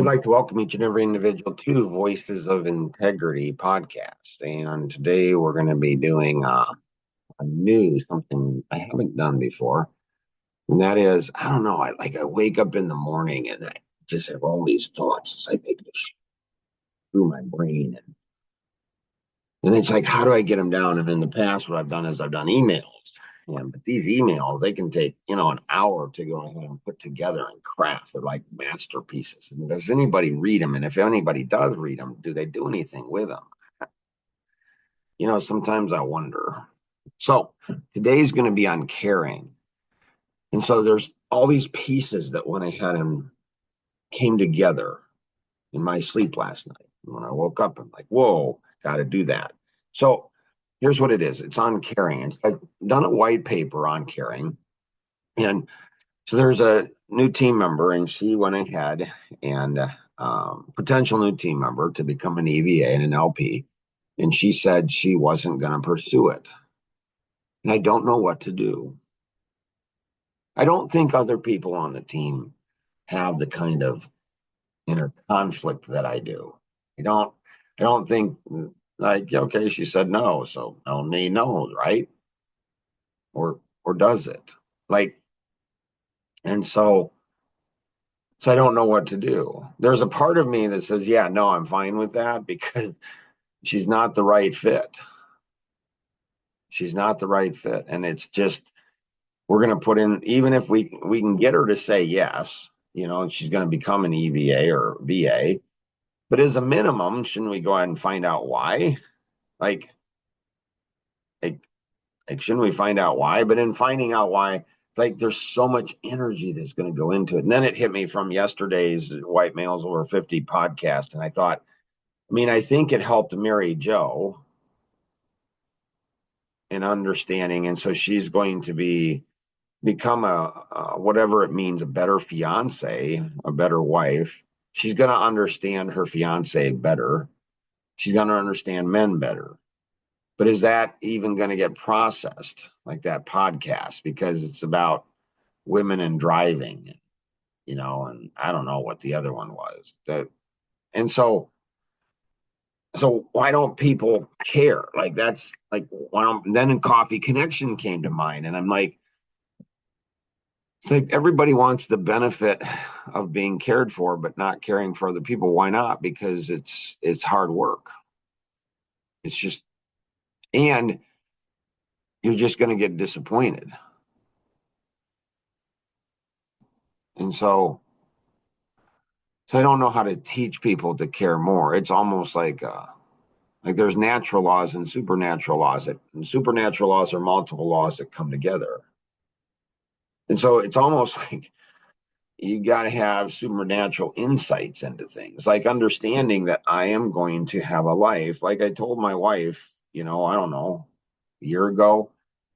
We'd like to welcome each and every individual to Voices of Integrity podcast. And today we're going to be doing something I haven't done before. And that is, I don't know, I wake up in the morning and I just have all these thoughts. I think through my brain. And it's like, how do I get them down? And in the past, what I've done is I've done emails. But these emails, they can take, an hour to go ahead and put together and craft. They're like masterpieces. And does anybody read them? And if anybody does read them, do they do anything with them? Sometimes I wonder. So today's going to be on caring. And so there's all these pieces that when I had them came together in my sleep last night. When I woke up, I'm like, whoa, got to do that. So here's what it is. It's on caring. I've done a white paper on caring. And so there's a new team member, and she went ahead and potential new team member to become an EVA and an LP. And she said she wasn't going to pursue it. And I don't know what to do. I don't think other people on the team have the kind of inner conflict that I do. I don't think like, okay, she said no, so only knows, right? Or does it? Like, and so I don't know what to do. There's a part of me that says, yeah, no, I'm fine with that because she's not the right fit. She's not the right fit. And it's just, we're going to put in, even if we can get her to say yes, she's going to become an EVA or VA. But as a minimum, shouldn't we go ahead and find out why? Like, like, shouldn't we find out why? But in finding out why, it's like there's so much energy that's going to go into it. And then it hit me from yesterday's White Males Over 50 podcast. And I thought, I think it helped Mary Jo in understanding. And so she's going to become a whatever it means, a better fiance, a better wife. She's going to understand her fiance better. She's going to understand men better. But is that even going to get processed like that podcast? Because it's about women and driving, and I don't know what the other one was. And so why don't people care? Like that's like why don't then Coffee Connection came to mind, and I'm like, it's like everybody wants the benefit of being cared for, but not caring for other people. Why not? Because it's hard work. It's just, and you're just going to get disappointed. And so I don't know how to teach people to care more. It's almost like there's natural laws and supernatural laws. And supernatural laws are multiple laws that come together. And so it's almost like you got to have supernatural insights into things, like understanding that I am going to have a life. Like I told my wife, I don't know, a year ago,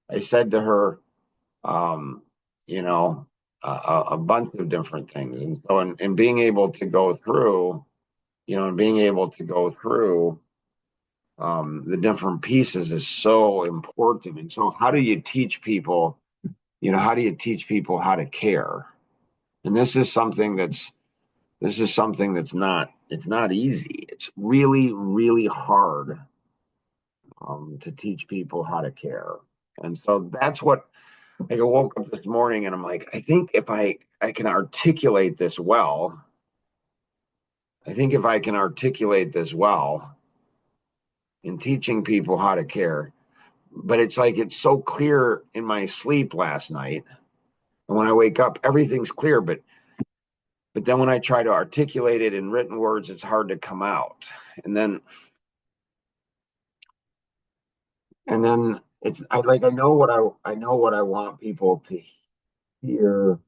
I said to her, um, you know, a bunch of different things. And so in being able to go through, and being able to go through the different pieces is so important. And so how do you teach people, how do you teach people how to care? And this is something that's not, it's not easy. It's really, really hard to teach people how to care. And so that's what I woke up this morning and I'm like, I think if I can articulate this well, I think if I can articulate this well in teaching people how to care, but it's like it's so clear in my sleep last night. And when I wake up, everything's clear, but then when I try to articulate it in written words, it's hard to come out. And then I know what I want people to hear,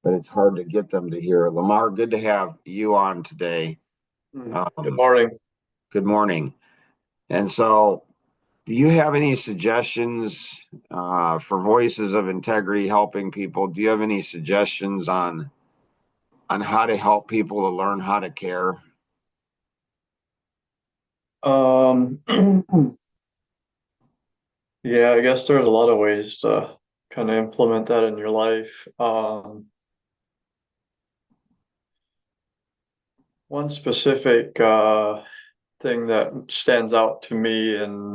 but it's hard to get them to hear. Lamar, good to have you on today. Good morning. Good morning. And so, do you have any suggestions for Voices of Integrity helping people? Do you have any suggestions on how to help people to learn how to care? Um, yeah, I guess there's a lot of ways to kind of implement that in your life. one specific thing that stands out to me in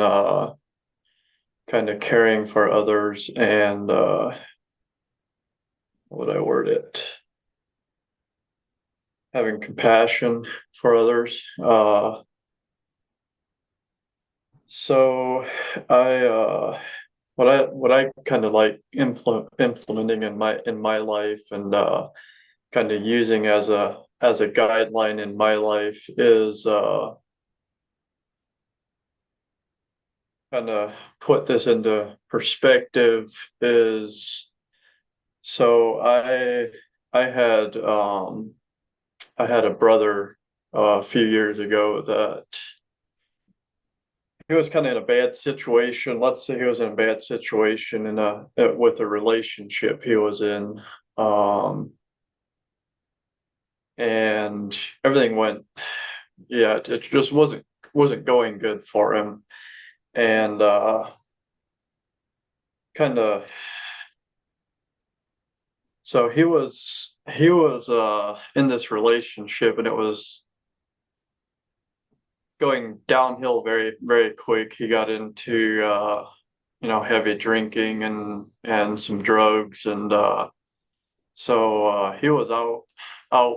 kind of caring for others and how would I word it? Having compassion for others. So I what I kind of like implementing in my life and kind of using as a guideline in my life is kind of put this into perspective is so I had a brother a few years ago that he was kind of in a bad situation. Let's say he was in a bad situation in a with a relationship he was in. Um, and everything went, yeah, it just wasn't going good for him. And kind of so he was in this relationship and it was going downhill very quick. He got into heavy drinking and some drugs and he was out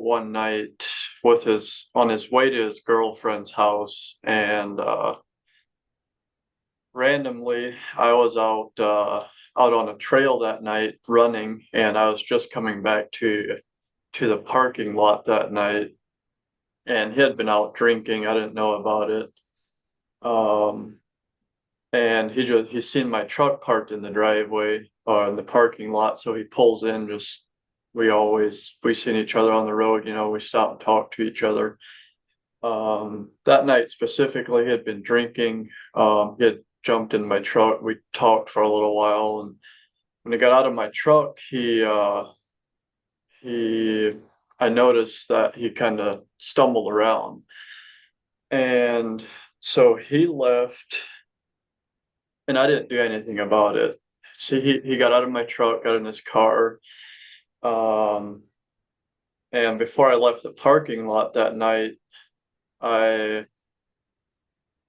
one night with his on his way to his girlfriend's house and randomly I was out on a trail that night running and I was just coming back to the parking lot that night and he had been out drinking. I didn't know about it. Um, and he's seen my truck parked in the driveway or in the parking lot, so he pulls in. Just we seen each other on the road, we stop and talk to each other. That night specifically, he had been drinking. He had jumped in my truck. We talked for a little while, and when he got out of my truck, he I noticed that he kind of stumbled around, and so he left, and I didn't do anything about it. See, he got out of my truck, got in his car, um, and before I left the parking lot that night, I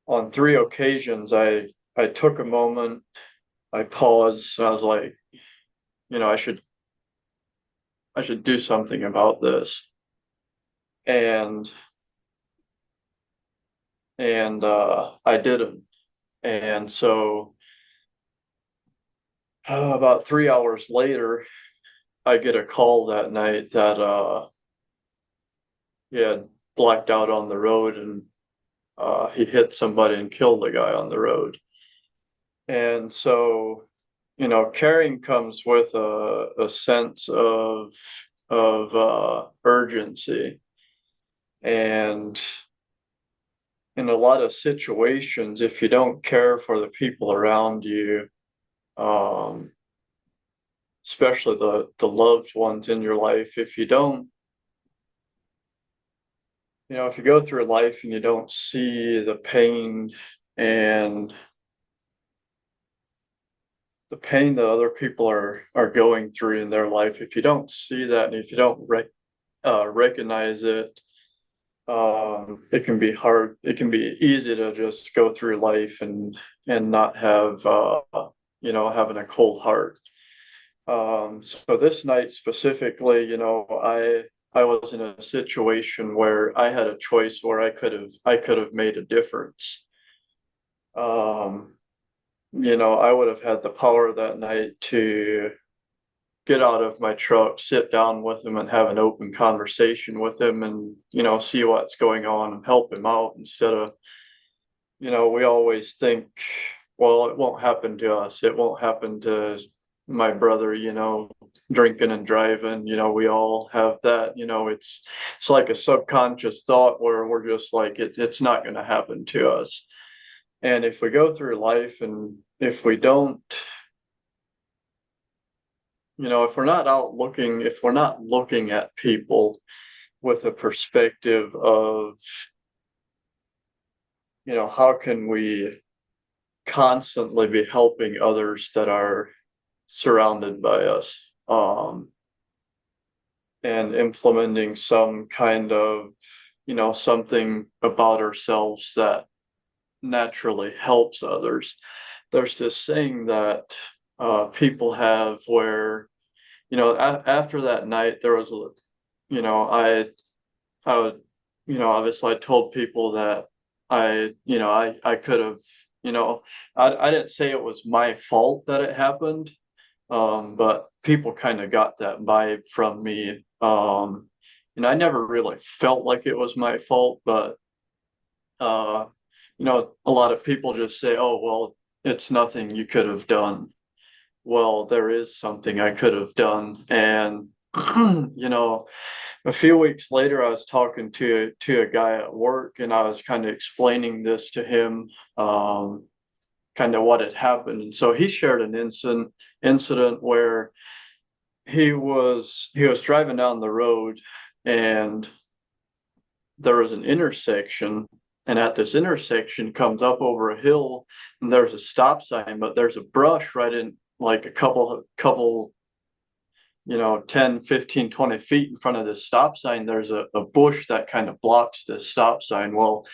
on three occasions I took a moment, I paused, and I was like, you know, I should do something about this. And I didn't. And so about 3 hours later, I get a call that night that he had blacked out on the road and he hit somebody and killed the guy on the road. And so, caring comes with a sense of urgency. And in a lot of situations, if you don't care for the people around you, um, especially the loved ones in your life, if you don't, if you go through life and you don't see the pain and the pain that other people are going through in their life, if you don't see that and if you don't recognize it, it can be hard. It can be easy to just go through life and not have having a cold heart. So this night specifically, I was in a situation where I had a choice where I could have made a difference. Um, I would have had the power that night to get out of my truck, sit down with him and have an open conversation with him and, see what's going on and help him out instead of, we always think, well, it won't happen to us. It won't happen to my brother, drinking and driving. We all have that, it's like a subconscious thought where we're just like, it's not going to happen to us. And if we go through life and if we don't, if we're not out looking, if we're not looking at people with a perspective of, how can we constantly be helping others that are surrounded by us, and implementing some kind of, something about ourselves that naturally helps others. There's this saying that people have where, after that night, there was I would, obviously I told people that I could have, I didn't say it was my fault that it happened, but people kind of got that vibe from me. I never really felt like it was my fault, but uh, a lot of people just say, "Oh, well, it's nothing you could have done." Well, there is something I could have done, and a few weeks later, I was talking to a guy at work, and I was kind of explaining this to him, kind of what had happened. And so he shared an incident where he was driving down the road, and there was an intersection, and at this intersection comes up over a hill, and there's a stop sign, but there's a brush right in like a couple 10, 15, 20 feet in front of this stop sign. There's a bush that kind of blocks this stop sign. Well,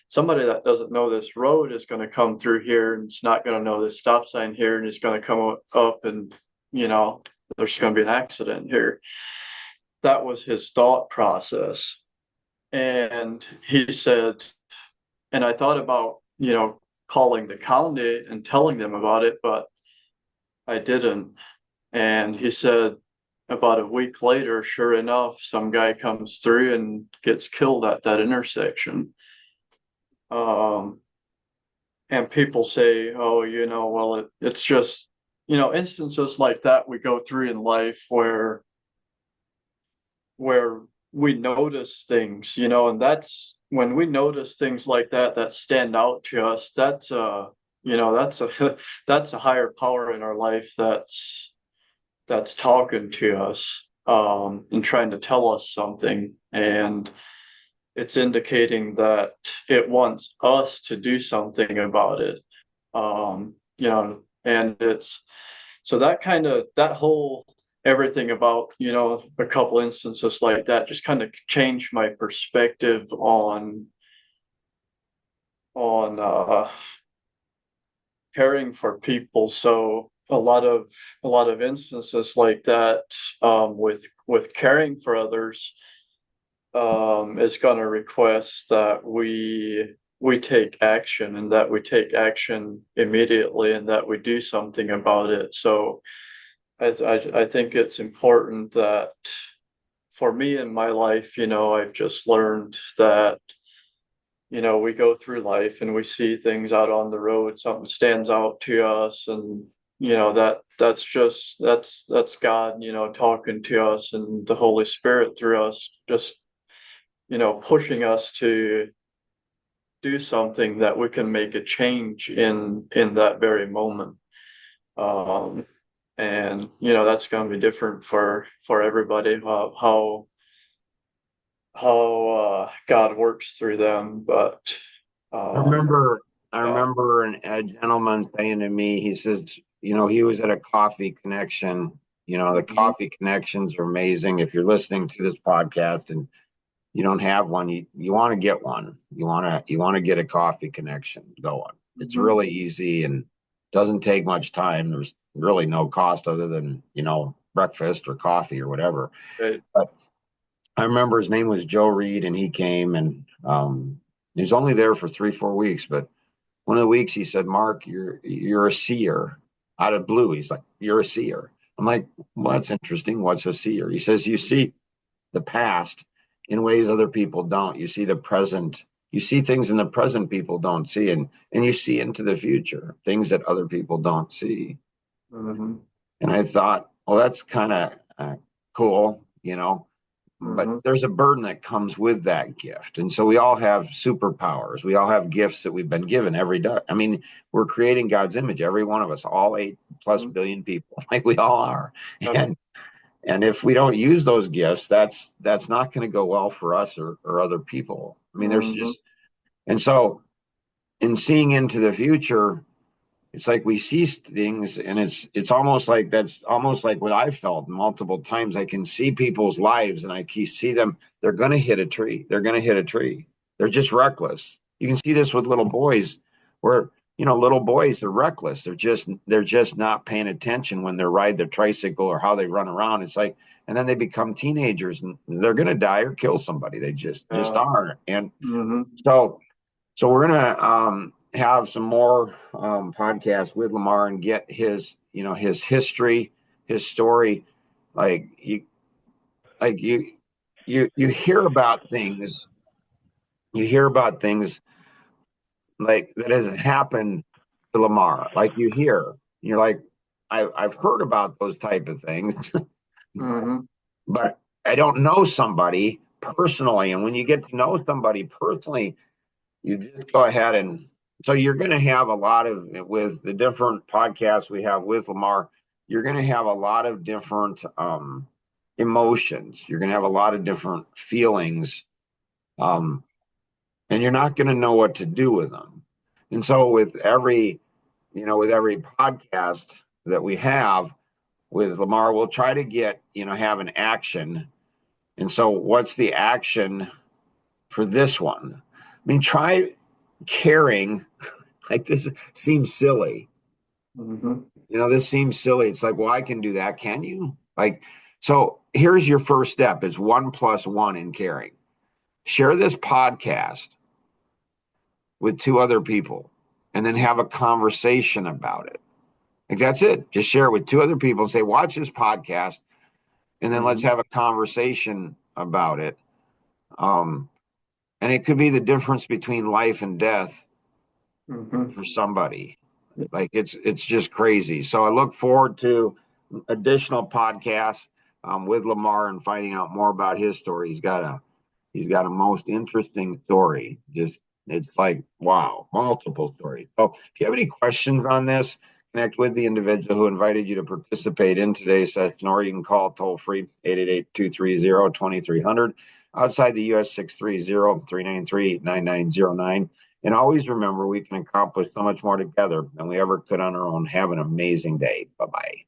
somebody that doesn't know this road is going to come through here, and it's not going to know this stop sign here, and it's going to come up, and there's going to be an accident here. That was his thought process. And he said, and I thought about, calling the county and telling them about it, but I didn't. And he said, about a week later, sure enough, some guy comes through and gets killed at that intersection. And people say, oh, well, it's just, instances like that we go through in life where we notice things, and that's when we notice things like that stand out to us. That's that's a that's a higher power in our life that's talking to us, and trying to tell us something, and it's indicating that it wants us to do something about it. And it's so that whole everything about, a couple instances like that just kind of changed my perspective on caring for people. So a lot of instances like that, with caring for others, is going to request that we take action, and that we take action immediately, and that we do something about it. So I think it's important that for me in my life, I've just learned that, we go through life and we see things out on the road, something stands out to us, and that's God, talking to us, and the Holy Spirit through us, just pushing us to do something that we can make a change in that very moment. And that's going to be different for everybody, how God works through them. But I um, remember, I yeah. remember a gentleman saying to me, he says, he was at a coffee connection. The Mhm. coffee connections are amazing. If you're listening to this podcast and you don't have one, you want to get one. You want to get a coffee connection going. It's Mhm. really easy and doesn't take much time. There's really no cost other than, breakfast or coffee or whatever. Right. But I remember his name was Joe Reed, and he came, and he was only there for 3, 4 weeks. But one of the weeks he said, "Mark, you're a seer." Out of blue, he's like, "You're a seer." I'm like, "Well, that's interesting. What's a seer?" He says, "You see the past in ways other people don't. You see the present. You see things in the present people don't see, and you see into the future things that other people don't see." Mhm. And I thought, well, that's kind of cool, but Mhm. there's a burden that comes with that gift. And so we all have superpowers. We all have gifts that we've been given every day. I mean, we're creating God's image, every one of us, all 8+ billion people, like we all are. Yep. And if we don't use those gifts, that's not going to go well for us or other people. I mean, there's Mhm. just, and so in seeing into the future, It's like we see things, and it's almost like that's almost like what I felt multiple times. I can see people's lives, and I can see them. They're going to hit a tree. They're going to hit a tree. They're just reckless. You can see this with little boys, where little boys are reckless. They're just not paying attention when they ride their tricycle or how they run around. It's like, and then they become teenagers, and they're going to die or kill somebody. They just Yeah. are. And Hmm. so we're gonna have some more podcasts with Lamar and get his history, his story. Like like you hear about things, you hear about things like that hasn't happened to Lamar. Like you're like, I've heard about those type of things, but Hmm. but I don't know somebody personally. And when you get to know somebody personally, you just go ahead and so you're going to have a lot of with the different podcasts we have with Lamar, you're going to have a lot of different emotions. You're going to have a lot of different feelings, um, and you're not going to know what to do with them. And so with every podcast that we have with Lamar, we'll try to have an action. And so what's the action for this one? I mean, try caring. Like this seems silly. Hmm. This seems silly. It's like, well, I can do that. Can you? Like, so here's your first step. It's 1+1 in caring. Share this podcast with two other people and then have a conversation about it. Like that's it. Just share it with two other people and say, watch this podcast and then let's Hmm. have a conversation about it. Um, and it could be the difference between life and death Hmm. for somebody. Like it's just crazy. So I look forward to additional podcasts with Lamar and finding out more about his story. He's got a most interesting story. Just it's like wow, multiple stories. So if you have any questions on this, connect with the individual who invited you to participate in today's session, or you can call toll free 888-230-2300 outside the US 630-393-9909. And always remember, we can accomplish so much more together than we ever could on our own. Have an amazing day. Bye bye.